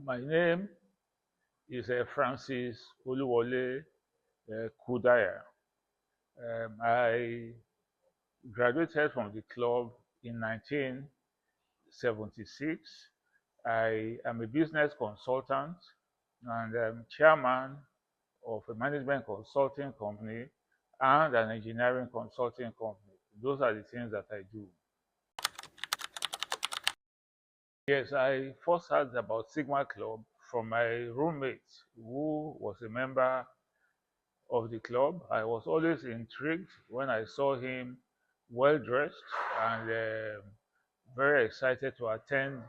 My name is Francis Oluwole Kudayah. I graduated from the club in 1976. I am a business consultant and I'm chairman of a management consulting company and an engineering consulting company. Those are the things that I do. Yes, I first heard about Sigma Club from my roommate who was a member of the club. I was always intrigued when I saw him well dressed and very excited to attend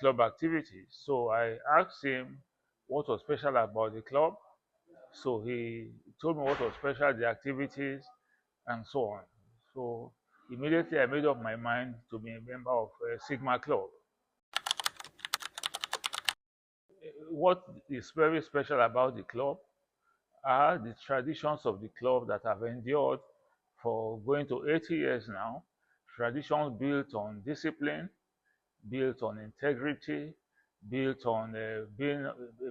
club activities. So I asked him what was special about the club. So he told me what was special, the activities, and so on. So immediately I made up my mind to be a member of Sigma Club. What is very special about the club are the traditions of the club that have endured for going to 80 years now. Traditions built on discipline, built on integrity, built on being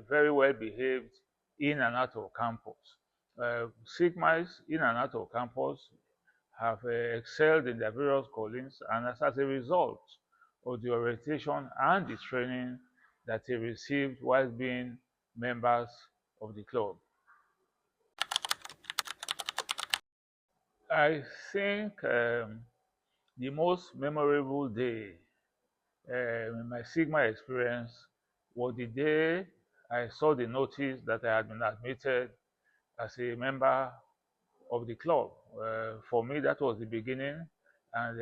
very well behaved in and out of campus. Sigmites in and out of campus have excelled in their various callings, and as a result of the orientation and the training that they received while being members of the club. I think the most memorable day in my Sigma experience was the day I saw the notice that I had been admitted as a member of the club. For me, that was the beginning, and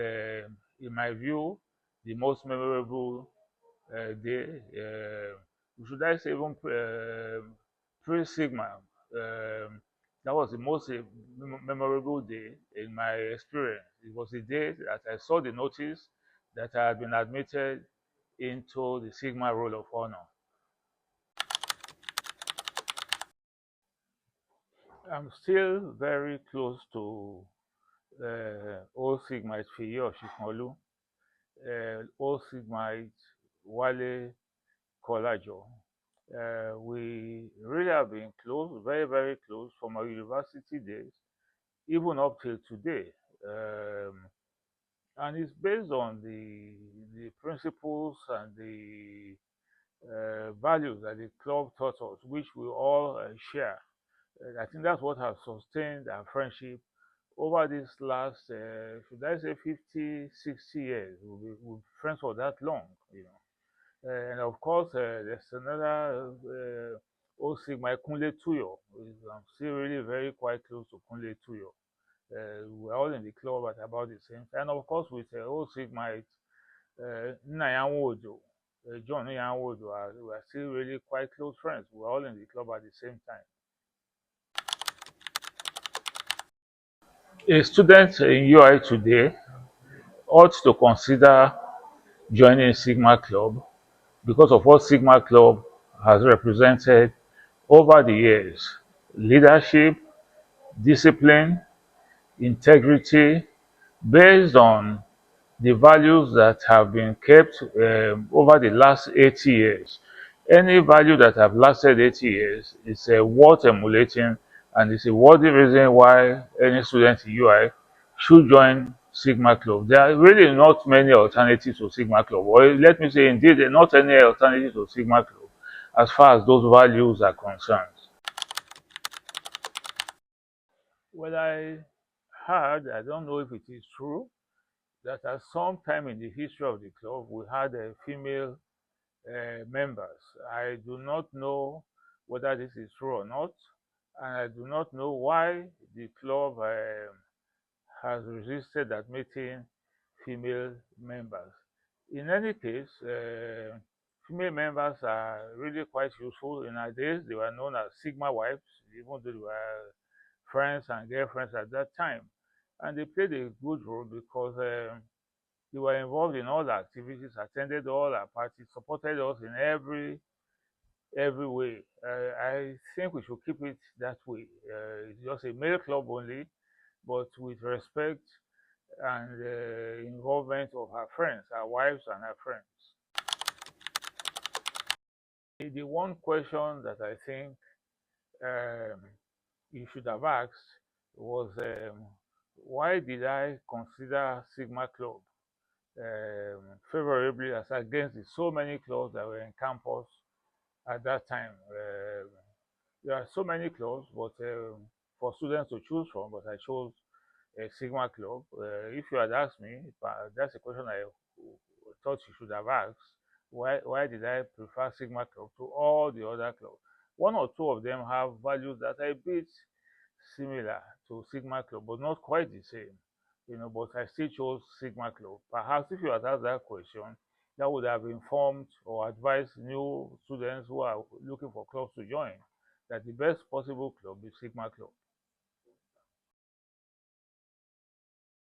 in my view, the most memorable day. Should I say even pre-Sigma? That was the most memorable day in my experience. It was the day that I saw the notice that I had been admitted into the Sigma Roll of Honor. I'm still very close to Old Sigmite Oshikanlu, Old Sigmite Wale Kolajo. We really have been close, very, very close from our university days, even up till today. And it's based on the principles and the values that the club taught us, which we all share. I think that's what has sustained our friendship over this last, should I say, 50, 60 years. We've been friends for that long, you know. And of course, there's another Old Sigma Kunle Tuyo. I'm still really very quite close to Kunle Tuyo. We're all in the club at about the same time. And of course, with Old Sigmite Nnayanwodo, John Nnayanwodo, we are still really quite close friends. We're all in the club at the same time. A student in UI today ought to consider joining Sigma Club because of what Sigma Club has represented over the years: leadership, discipline, integrity, based on the values that have been kept over the last 80 years. Any value that have lasted 80 years is worth emulating, and it's a worthy reason why any student in UI should join Sigma Club. There are really not many alternatives to Sigma Club, or let me say, indeed, not any alternative to Sigma Club as far as those values are concerned. Well, I heard, I don't know if it is true, that at some time in the history of the club, we had female members. I do not know whether this is true or not, and I do not know why the club has resisted admitting female members. In any case, female members are really quite useful. In our days, they were known as Sigma wives, even though they were friends and girlfriends at that time. And they played a good role because they were involved in all the activities, attended all our parties, supported us in every way. I think we should keep it that way. It's just a male club only, but with respect and involvement of our friends, our wives and our friends. The one question that I think um, you should have asked was, why did I consider Sigma Club favorably as against the so many clubs that were in campus at that time? There are so many clubs, but for students to choose from, but I chose a Sigma Club. If you had asked me, that's a question I thought you should have asked. Why did I prefer Sigma Club to all the other clubs? One or two of them have values that are a bit similar to Sigma Club, but not quite the same. But I still chose Sigma Club. Perhaps if you had asked that question, that would have informed or advised new students who are looking for clubs to join that the best possible club is Sigma Club.